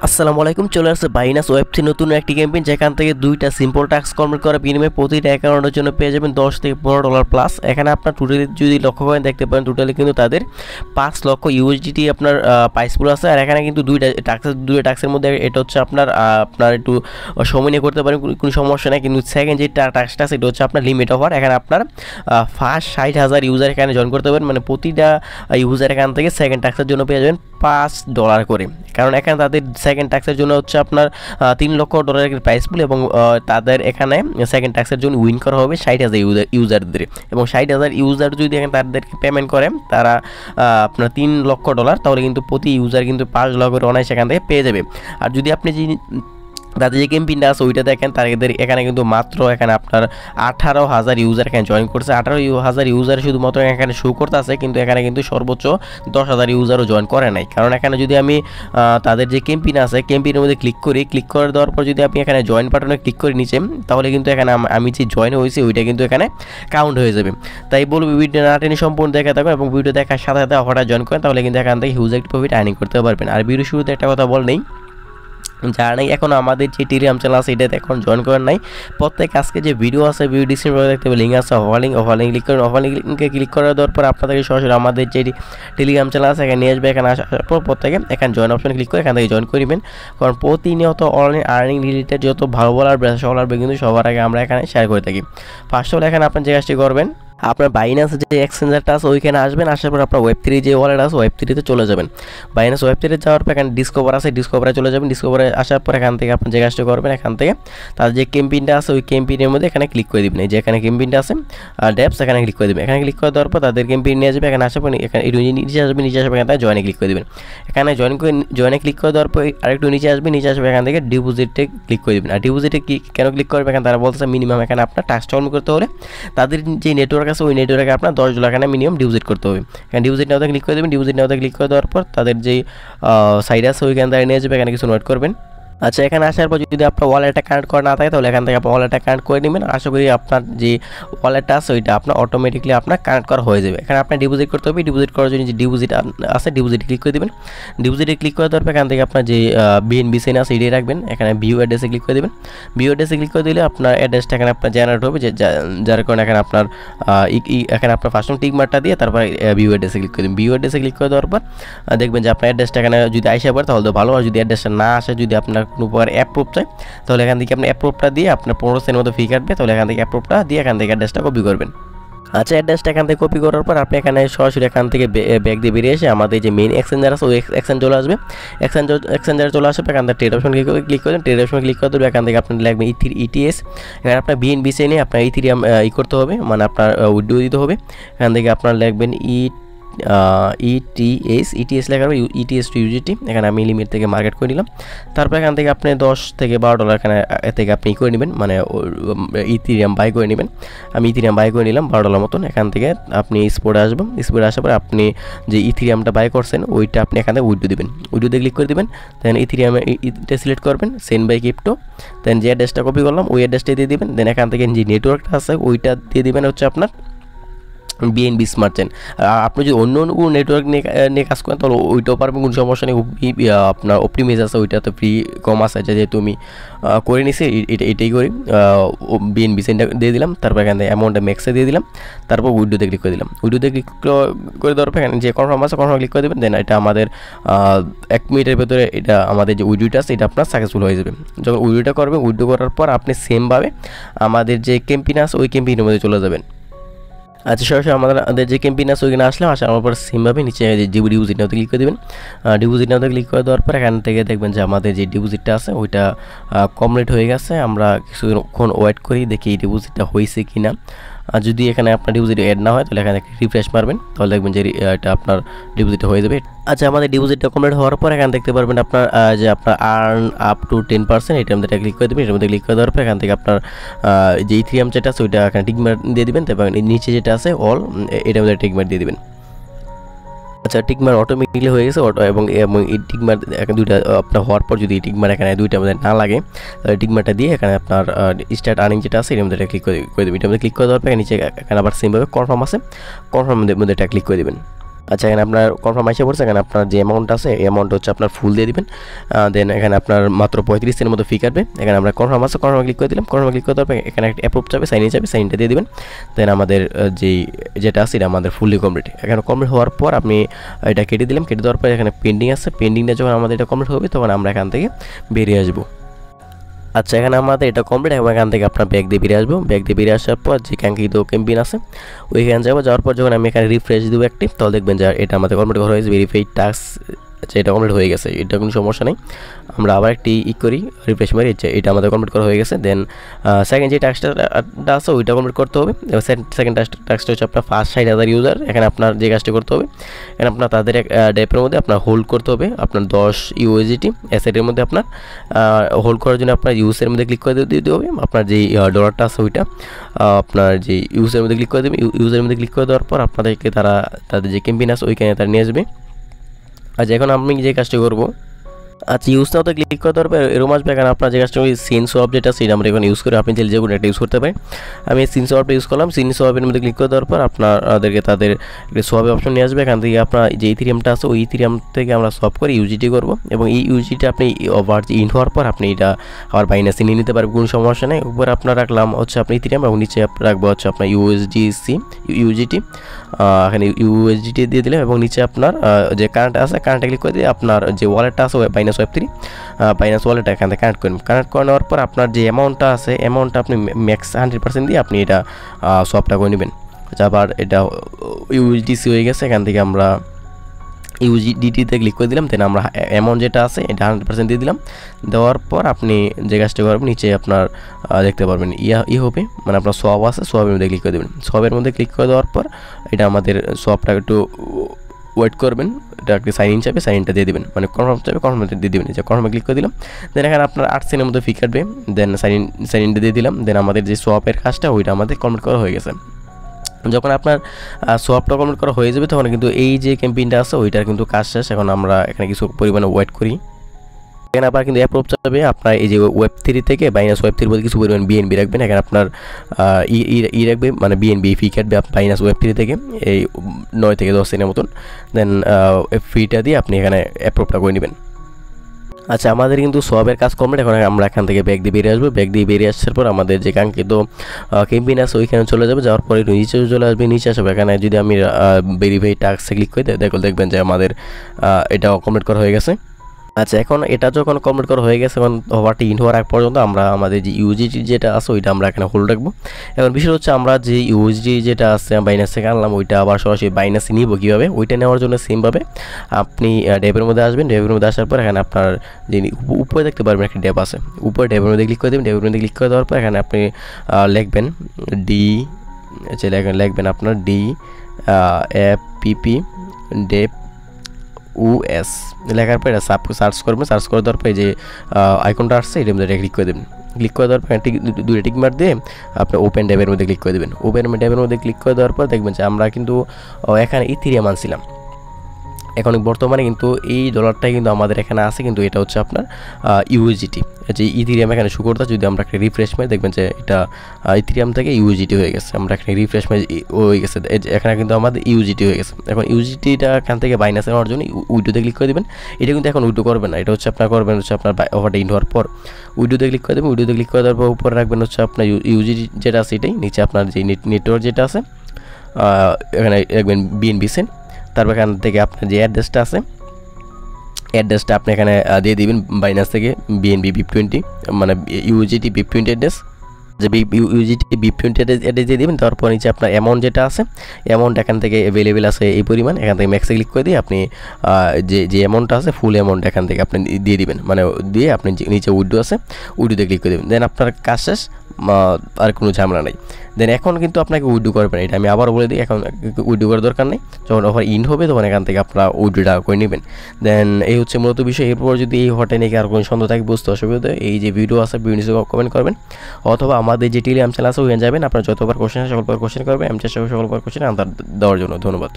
আসসালামু আলাইকুম। চলে আসছে বাইনাস ওয়েব3 নতুন একটি ক্যাম্পেইন, যেখান থেকে দুইটা সিম্পল টাস্ক কমপ্লিট করার বিনিময়ে প্রতিটা অ্যাকাউন্টের জন্য পেয়ে যাবেন $10 থেকে $15 প্লাস। এখানে আপনার টোটালি যদি লক্ষ্য করেন দেখতে পারেন টোটালি কিন্তু তাদের 5 লক্ষ ইউএসডিটি আপনার প্রাইসফুল আছে। আর এখানে কিন্তু দুইটা টাস্কের মধ্যে এটা হচ্ছে আপনার একটু সময় নিয়ে করতে পারেন, কোনো সমস্যা নেই। কিন্তু সেকেন্ড যে টাস্কটা আছে এটা হচ্ছে আপনার লিমিট অফার। এখানে আপনার ফার্স্ট 60,000 ইউজার এখানে জয়েন করতে পারেন, মানে প্রতিটা ইউজার এখান থেকে সেকেন্ড টাস্কের জন্য পেয়ে যাবেন $5 করে। কারণ এখানে তাদের সেকেন্ড ট্যাক্সের জন্য হচ্ছে আপনার $3 লক্ষ প্রাইস পুল, এবং তাদের এখানে সেকেন্ড ট্যাক্সের জন্য উইন করা হবে 60,000 ইউজারদের, এবং 60,000 ইউজার যদি এখানে তাদেরকে পেমেন্ট করে তারা আপনার $3 লক্ষ, তাহলে কিন্তু প্রতি ইউজার কিন্তু $5 করে অনায়াসে সেখান থেকে পেয়ে যাবে। আর যদি আপনি তাদের যে ক্যাম্পেইনটা আছে ওইটা দেখেন, তাদের এখানে কিন্তু মাত্র এখানে আপনার 18,000 ইউজার এখানে জয়েন করছে। 18,000 ইউজার শুধুমাত্র এখানে শো করতে আছে, কিন্তু এখানে কিন্তু সর্বোচ্চ 10,000 ইউজারও জয়েন করে নাই। কারণ এখানে যদি আমি তাদের যে ক্যাম্পেইন আছে ক্যাম্পেইনের মধ্যে ক্লিক করে দেওয়ার পর যদি আপনি এখানে জয়েন বাটনে ক্লিক করে নিচে, তাহলে কিন্তু এখানে আমি যে জয়েন হয়েছি ওইটা কিন্তু এখানে কাউন্ট হয়ে যাবে। তাই বলবো ভিডিও না টেনে সম্পূর্ণ দেখে থাকুন, এবং ভিডিও দেখার সাথে সাথে অফারটা জয়েন করেন, তাহলে কিন্তু এখান থেকে হিউজ একটা প্রফিট আর্নিং করতে পারবেন। আর ভিডিও শুরুতে একটা কথা বল নেই, যারা নাই এখন আমাদের যে টেলিগ্রাম চ্যানেল আছে এটাতে এখন জয়েন করেন নাই, প্রত্যেক আজকে যে ভিডিও আছে ভিডিও ডিসক্রিপশনে দেখতে পাবেন লিঙ্ক আছে, অফার লিঙ্ক ক্লিক করেন। অফার লিঙ্কে ক্লিক করার দেওয়ার পর আপনাদেরকে সরাসরি আমাদের যে টেলিগ্রাম চ্যানেল আছে এখানে নিয়ে আসবে। এখানে আসার পর প্রত্যেকে এখানে জয়েন অপশনে ক্লিক করে এখান থেকে জয়েন করে নেবেন। কারণ প্রতিনিয়ত অনলাইন আর্নিং রিলেটেড যত ভালো বলার সকল আসবে কিন্তু সবার আগে আমরা এখানে শেয়ার করে থাকি। ফার্স্ট অফ অল এখানে আপনি যে কাজটি করবেন, আপনার বাইনাস যে এক্সচেঞ্জারটা আছে ওইখানে আসবেন। আসার পর আপনার ওয়েব3 যে ওয়ালেট আছে ওয়েব3তে চলে যাবেন। বাইনাস ওয়েব3 যাওয়ার পর এখানে ডিসকভার আছে, ডিসকভারে চলে যাবেন। ডিসকভারে আসার পর এখান থেকে আপনি যে কাজটা করবেন, এখান থেকে তার যে ক্যাম্পেইনটা আছে ওই ক্যাম্পেইনের মধ্যে এখানে ক্লিক করে দিবেন। এই যে এখানে ক্যাম্পেইনটা আছে ডেপস, এখানে ক্লিক করে দেবেন। এখানে ক্লিক করে দেওয়ার পর তাদের ক্যাম্পেইন নিয়ে যাবে। এখানে আসার পর এখানে নিচে আসবে, এখানে জয়েনে ক্লিক করে দেবেন। এখানে জয়েনে ক্লিক করে দেওয়ার পর আরেকটু নিচে আসবে এখান থেকে ডিপোজিটে ক্লিক করে দেবেন। আর ডিপোজিটে কেন ক্লিক করবে, এখানে তারা বলতেছে মিনিমাম এখানে আপনার টাস্ক অন করতে হলে তাদের যে নেটওয়ার্ক আছে ওই নেটওয়ার্কে আপনার $10 এখানে মিনিমাম ডিপোজিট করতে হবে। এখানে ডিপোজিট নাওতে ক্লিক করে দেবেন। ডিপোজিট নাওতে ক্লিক করে দেওয়ার পর তাদের যে সাইড আছে ওইখানে তারা নিয়ে যাবে, এখানে কিছু নোট করবেন। আচ্ছা, এখানে আসার পর যদি আপনার ওয়ালেটটা কানেক্ট করা না থাকে তাহলে এখান থেকে আপনার ওয়ালেটটা কানেক্ট করে নেবেন। আশা করি আপনার যে ওয়ালেটটা আছে ওইটা আপনার অটোমেটিকলি আপনার কানেক্ট করা হয়ে যাবে। এখানে আপনার ডিপোজিট করতে হবে। ডিপোজিট করার জন্য যে ডিপোজিট আছে ডিপোজিটে ক্লিক করে দেবেন। ডিপোজিটে ক্লিক করে দেওয়ার পর এখান থেকে আপনার যে বিএনবি সেন আছে এটাই রাখবেন। এখানে ভিউ অ্যাড্রেসে ক্লিক করে দেবেন। ভিউ অ্যাড্রেসে ক্লিক করে দিলে আপনার অ্যাড্রেসটা এখানে আপনার জেনারেট হবে, যার কারণে এখানে আপনার এখানে আপনার ফার্স্ট টিক মার্কটা দিয়ে তারপর ভিউ অ্যাড্রেসে ক্লিক করে দেবেন। ভিউ অ্যাড্রেসে ক্লিক করে দেওয়ার পর দেখবেন যে আপনার অ্যাড্রেসটা এখানে যদি আইসা পড়ে তাহলে ভালো। আর যদি অ্যাড্রেসটা না আসে, যদি আপনার কোনো প্রকার অ্যাপ্রুভ চাই, তাহলে এখান থেকে আপনি অ্যাপ্রুভটা দিয়ে আপনার 15 সেকেন্ডের মতো ফি কাটবে, তাহলে এখান থেকে অ্যাপ্রুভটা দিয়ে এখান থেকে অ্যাড্রেসটা কপি করবেন। আচ্ছা, অ্যাড্রেসটা এখান থেকে কপি করার পর আপনি এখানে সরাসরি এখান থেকে ব্যাক দিয়ে বেরিয়ে এসে আমাদের যে মেইন এক্সচেঞ্জার আছে ওই এক্সচেঞ্জ চলে আসবে। এক্সচেঞ্জার চলে আসবে, এখান থেকে ট্রেড অপশন ক্লিক করেন। ট্রেড অপশন ক্লিক করে দেবে, এখান থেকে আপনি লাগবে ইটিএস। এখানে আপনার বিএনবি চেনে আপনার ইথিরিয়াম করতে হবে, মানে আপনার উইথড্র দিতে হবে। এখান থেকে আপনার লাগবেন ইটিএস লেখা হবে, ইটিএস টু ইউজিটি। এখানে আমি লিমিট থেকে মার্কেট করে নিলাম। তারপর এখান থেকে আপনি $10 থেকে $12 এখানে থেকে আপনি করে নেবেন, মানে ইথিরিয়াম বাই করে নেবেন। আমি ইথিরিয়াম বাই করে নিলাম $12 মতন। এখান থেকে আপনি স্পোর্টে আসবেন। স্পোর্টে আসার পর আপনি যে ইথিরিয়ামটা বাই করছেন ওইটা আপনি এখান থেকে উইথড্র দেবেন। উইথড্রোতে ক্লিক করে দেবেন। দেন ইথিরিয়ামে এটা সিলেক্ট করবেন, সেন্ড বাই ক্রিপ্টো। দেন যে অ্যাড্রেসটা কপি করলাম ওই অ্যাড্রেসটা দিয়ে দেবেন। দেন এখান থেকে যে নেটওয়ার্কটা আছে ওইটা দিয়ে দেবেন হচ্ছে আপনার বিএনবি স্মার্ট চেন। আপনি যদি অন্য কোনো নেটওয়ার্ক নিয়ে কাজ করেন তাহলে ওইটাও পারবেন, কোনো সমস্যা নেই। আপনার অপটিমাইজ আছে ওইটাতে ফ্রি কম আছে, যেহেতু আমি করে নিছি এটাই করি। বিএনবি চেনটা দিয়ে দিলাম। তারপর এখানে অ্যামাউন্টটা ম্যাক্সে দিয়ে দিলাম। তারপর উইডোতে ক্লিক করে দিলাম। উইডোতে ক্লিক করে দেওয়ার পর এখানে যে কনফার্ম আছে কনফার্ম ক্লিক করে দেবেন। দেন এটা আমাদের 1 মিনিটের ভেতরে এটা আমাদের যে উইডোটা আছে এটা আপনার সাকসেসফুল হয়ে যাবে। যখন উইডোটা করবেন, উইডো করার পর আপনি সেমভাবে আমাদের যে ক্যাম্পেইন আছে ওই ক্যাম্পেইনের মধ্যে চলে যাবেন। আচ্ছা, সরাসরি আমাদের যে ক্যাম্পেইন আছে ওইখানে আসলাম। আসার পর সেমভাবে নিচে যে ডিপোজিট নাওতে ক্লিক করে দেবেন। ডিপোজিট নাওতে ক্লিক করে দেওয়ার পর এখান থেকে দেখবেন যে আমাদের যে ডিপোজিটটা আছে ওইটা কমপ্লিট হয়ে গেছে। আমরা কিছুক্ষণ ওয়েট করি, দেখি এই ডিপোজিটটা হয়েছে কি না। আর যদি এখানে আপনার ডিপোজিট অ্যাড না হয় তাহলে এখানে রিফ্রেশ মারবেন, তাহলে দেখবেন যে এটা আপনার ডিপোজিট হয়ে যাবে। আচ্ছা, আমাদের ডিপোজিটটা কমপ্লিট হওয়ার পর এখানে দেখতে পারবেন আপনার যে আপনার আর্ন আপ টু 10%, এটার মধ্যে ক্লিক করে দেবেন। এটার মধ্যে ক্লিক করে দেওয়ার পর এখান থেকে আপনার যে ইথিরিয়াম যেটা আছে ওইটা এখানে টিকমার্ক দিয়ে দেবেন। তারপর নিচে যেটা আছে অল এটার মধ্যে টিকমার্ক দিয়ে দেবেন। আচ্ছা, টিকমার অটোমেটিকলি হয়ে গেছে। এবং এই টিকমার দুইটা আপনার হওয়ার পর যদি টিকমার এখানে দুইটার মধ্যে না লাগে তাহলে টিকমারটা দিয়ে এখানে আপনার স্টার্ট আর্নিং যেটা আছে এর মধ্যে ক্লিক করে দেবেন। এটার মধ্যে ক্লিক করে দেওয়ার পর নিচে এখানে আবার সেমভাবে কনফার্ম আছে, কনফার্মের মধ্যে এটা ক্লিক করে দেবেন। আচ্ছা, এখানে আপনার কনফার্ম এসে পড়ছে। এখানে আপনার যে অ্যামাউন্ট আছে এই অ্যামাউন্ট হচ্ছে আপনার ফুল দিয়ে দিবেন। দেন এখানে আপনার মাত্র 35 দিনের মতো ফি কাটবে। এখানে আমরা কনফার্ম আছে, কনফার্ম ক্লিক করে দিলাম। কনফার্ম ক্লিক করে দেওয়ার পর এখানে একটা অ্যাপ্রুভ যাবে, সাইন যাবে, সাইনটা দিয়ে দিবেন। দেন আমাদের যেটা আছে এটা আমাদের ফুললি কমপ্লিট। এখানে কমপ্লিট হওয়ার পর আপনি এটা কেটে দিলাম। কেটে দেওয়ার পর এখানে পেন্ডিং আছে, পেন্ডিংটা যখন আমাদের এটা কমপ্লিট হবে তখন আমরা এখান থেকে বেরিয়ে আসবো। আচ্ছা, এখানে আমাদের এটা কমপ্লিট এবং এখান থেকে আপনার ব্যাগ দিয়ে বেরিয়ে আসবো। ব্যাগ দিয়ে বেরিয়ে আসার পর যে কাঙ্ক্ষিত ক্যাম্পেইন আছে ওইখানে যাবো। যাওয়ার পর যখন আমি এখানে রিফ্রেশ দেবো একটি, তাহলে দেখবেন যে এটা আমাদের কমপ্লিট করা হয়েছে, ভেরিফাইড টাস্ক। আচ্ছা, এটা কমপ্লিট হয়ে গেছে, এটা কোনো সমস্যা নেই। আমরা আবার একটি করি, রিফ্রেশ মারি, এটা আমাদের কমপ্লিট করা হয়ে গেছে। দেন সেকেন্ড যে টাস্কটা আছে ওইটা কমপ্লিট করতে হবে। সেকেন্ড টাস্কটা হচ্ছে আপনার ফার্স্ট 60,000 ইউজার। এখানে আপনার যে কাজটি করতে হবে, এখানে আপনার তাদের এক ডেপের মধ্যে আপনার হোল্ড করতে হবে আপনার 10 ইউএসডিটি। অ্যাসেটের মধ্যে আপনার হোল্ড করার জন্য আপনার ইউজের মধ্যে ক্লিক করে দিতে হবে। আপনার যে ডলারটা আছে ওইটা আপনার যে ইউজের মধ্যে ক্লিক করে দেবেন। ইউজের মধ্যে ক্লিক করে দেওয়ার পর আপনাদেরকে তাদের যে ক্যাম্পেইন আছে ওইখানে তারা নিয়ে আসবে। আচ্ছা, এখন আমি যে কাজটি করবো, আচ্ছা ইউজ নাও তো ক্লিক করে দেওয়ার পর এরকম আসবে। এখানে আপনার যে কাজটা সিন সোয়াপ যেটা সেটা আমরা এখন ইউজ করি, আপনি চাইলে যে কোনো একটা ইউজ করতে পারেন। আমি সিন সোয়াপটা ইউজ করলাম। সিন সোয়াপের মধ্যে ক্লিক করে দেওয়ার পর আপনাদেরকে তাদের সোয়াপের অপশন নিয়ে আসবে। এখান থেকে আপনার যে ইথিরিয়ামটা আছে ওই ইথিরিয়াম থেকে আমরা সোয়াপ করে ইউজিটি করবো এবং এই ইউজিটি আপনি ওভার যে ইন হওয়ার পর আপনি এটা আবার বাইনাসে নিয়ে নিতে পারবেন, কোনো সমস্যা নেই। উপরে আপনার রাখলাম হচ্ছে আপনি ইথিরিয়াম এবং নিচে রাখবো হচ্ছে আপনার ইউজিটি। এখানে ইউএসডিটি দিয়ে দিলাম এবং নিচে আপনার যে কারেন্ট আছে কারেন্টে ক্লিক করে দিয়ে আপনার যে ওয়ালেটটা আছে বাইনাস ওয়েব3 বাইনাস ওয়ালেটটা এখান থেকে কানেক্ট করবেন। কানেক্ট করে নেওয়ার পর আপনার যে অ্যামাউন্টটা আছে অ্যামাউন্টটা আপনি ম্যাক্স 100% দিয়ে আপনি এটা সোয়াপটা করে নেবেন। আবার এটা ইউএসডিসি হয়ে গেছে। এখান থেকে আমরা ইউজিডিটিতে ক্লিক করে দিলাম। দেন আমরা অ্যামাউন্ট যেটা আছে এটা 100% দিয়ে দিলাম। দেওয়ার পর আপনি যে কাজটা করবেন নিচে আপনার দেখতে পারবেন হবে মানে আপনার সোয়াপ আছে, সোয়াপের মধ্যে ক্লিক করে দেবেন। সোয়াপের মধ্যে ক্লিক করে দেওয়ার পর এটা আমাদের সোয়াপটা একটু ওয়েট করবেন, এটা একটা সাইন ইন চাবে, সাইনটা দিয়ে দেবেন, মানে কনফার্ম চাবে কনফার্ম দিয়ে দেবেন। যে কনফার্মে ক্লিক করে দিলাম। দেন এখানে আপনার 8 সেকেন্ডের মধ্যে ফি কাটবে। দেন সাইন ইনটা দিয়ে দিলাম। দেন আমাদের যে সোয়াপের কাজটা ওইটা আমাদের কমপ্লিট করা হয়ে গেছে। যখন আপনার সোয়াপটা কমপ্লিট করা হয়ে যাবে তখন কিন্তু এই যে ক্যাম্পেইনটা আছে ওইটার কিন্তু কাজ শেষ। এখন আমরা এখানে কিছু পরিমাণে ওয়েট করি। এখানে আবার কিন্তু অ্যাপ্রুভ যাবে। আপনার এই যে ওয়েব3 থেকে বাইনাস ওয়েব3 বলতে কিছু পরিমাণ বিএনবি রাখবেন। এখানে আপনার রাখবে মানে বিএনবি ফি কাটবে বাইনাস ওয়েব3 থেকে এই 9 থেকে 10 দিনের মতন। দেন ফিটা দিয়ে আপনি এখানে অ্যাপ্রুভটা করে নেবেন। আচ্ছা, আমাদের কিন্তু সোয়াবের কাজ কমপ্লিট। এখন আমরা এখান থেকে ব্যাগ দিয়ে বেরিয়ে আসবো। ব্যাগ দিয়ে বেরিয়ে আসার পর আমাদের যে কাঙ্ক্ষিত ক্যাম্পেইন আছে ওইখানে চলে যাবে। যাওয়ার পরে নিচে চলে আসবে। নিচে আসবে এখানে যদি আমি ভেরিফাই টাস্কে ক্লিক করে দেখবেন যে আমাদের এটা কমপ্লিট করা হয়ে গেছে। আচ্ছা, এখন এটা যখন কমপ্লিট করা হয়ে গেছে এখন ওভারটি ইন হওয়ার আগ পর্যন্ত আমরা আমাদের যে ইউজিটি যেটা আছে ওইটা আমরা এখানে হোল্ড রাখবো। এখন বিষয় হচ্ছে আমরা যে ইউএসডি যেটা আছে বাইনাস থেকে আনলাম ওইটা আবার সরাসরি বাইনাসে নিব কীভাবে, ওইটা নেওয়ার জন্য সেমভাবে আপনি ড্যাবের মধ্যে আসবেন। ড্যাবের মধ্যে আসার পর এখানে আপনার যে উপরে দেখতে পারবেন একটা ড্যাব আছে, উপরে ড্যাবের মধ্যে ক্লিক করে দেবেন। ড্যাবের মধ্যে ক্লিক করে দেওয়ার পর এখানে আপনি লিখবেন লিখবেন আপনার DAPP ডেপ US লেখার পর এটা সার্চ করবেন। সার্চ করে দেওয়ার পর যে আইকনটা আসছে এটার মধ্যে ক্লিক করে দেবেন। ক্লিক করে দেওয়ার পর দুটো টিক মার দিয়ে আপনি ওপেন ট্যাবের মধ্যে ক্লিক করে দেবেন। ওপেন ট্যাবের মধ্যে ক্লিক করে দেওয়ার পর দেখবেন যে আমরা কিন্তু এখানে ইথিরিয়াম আনছিলাম। এখন বর্তমানে কিন্তু এই ডলারটাই কিন্তু আমাদের এখানে আছে, কিন্তু এটা হচ্ছে আপনার ইউএসডিটি। যে ইথিরিয়াম এখানে শো করতে যদি আমরা একটা রিফ্রেশ মারি দেখবেন যে এটা ইথিরিয়াম থেকে ইউএসডিটি হয়ে গেছে। আমরা এখানে রিফ্রেশ মারি হয়ে গেছে, এখানে কিন্তু আমাদের ইউএসডিটি হয়ে গেছে। এখন ইউএসডিটিটা এখান থেকে বাইনাসে নেওয়ার জন্য উইডোতে ক্লিক করে দেবেন। এটা কিন্তু এখন উইডো করবেন না, এটা হচ্ছে আপনার করবেন হচ্ছে আপনার ওভারটা ইন হওয়ার পর উইডোতে ক্লিক করে দেবেন। উইডোতে ক্লিক করে দেওয়ার পর উপরে রাখবেন হচ্ছে আপনার ইউএসডিটি যেটা আছে এটাই, নিচে আপনার যে নেটওয়ার্ক যেটা আছে এখানে রাখবেন BNB সেন্ট। তারপর এখান থেকে আপনার যে অ্যাড্রেসটা আছে অ্যাড্রেসটা আপনি এখানে দিয়ে দিবেন বাইনাস থেকে BNB BIP20 মানে ইউজিটি BIP20 অ্যাড্রেস, যে ইউজিটি BIP20 অ্যাড্রেস দিয়ে দেবেন। তারপর নিচে আপনার অ্যামাউন্ট যেটা আছে অ্যামাউন্ট এখান থেকে অ্যাভেলেবেল আছে এই পরিমাণ, এখান থেকে ম্যাক্সে ক্লিক করে দিয়ে আপনি যে অ্যামাউন্টটা আছে ফুল অ্যামাউন্ট এখান থেকে আপনি দিয়ে দিবেন, মানে দিয়ে আপনি নিচে উইডো আছে উইডোতে ক্লিক করে দেবেন। দেন আপনার কাজ শেষ, আর কোনো ঝামেলা নেই। দেন এখন কিন্তু আপনাকে উইডো করবেন, এটা আমি আবার বলে দিই, এখন উইডো করার দরকার নেই। যখন অফার ইন হবে তখন এখান থেকে আপনারা উইডোটা করে নেবেন। দেন এই হচ্ছে মূলত বিষয়। এরপর যদি এই হটে নিয়ে আর কোনো সন্দেহ থাকে বুঝতে অসুবিধা এই যে ভিডিও আছে ভিডিও কমেন্ট করবেন, অথবা আমাদের যে টেলিগ্রাম চ্যানেল আছে ওখানে যাবেন। আপনারা যতবার কোশ্চেন সকল কোশ্চেন করবেন, আমি চেষ্টা করব সকল কোশ্চেন আনসার দেওয়ার জন্য। ধন্যবাদ।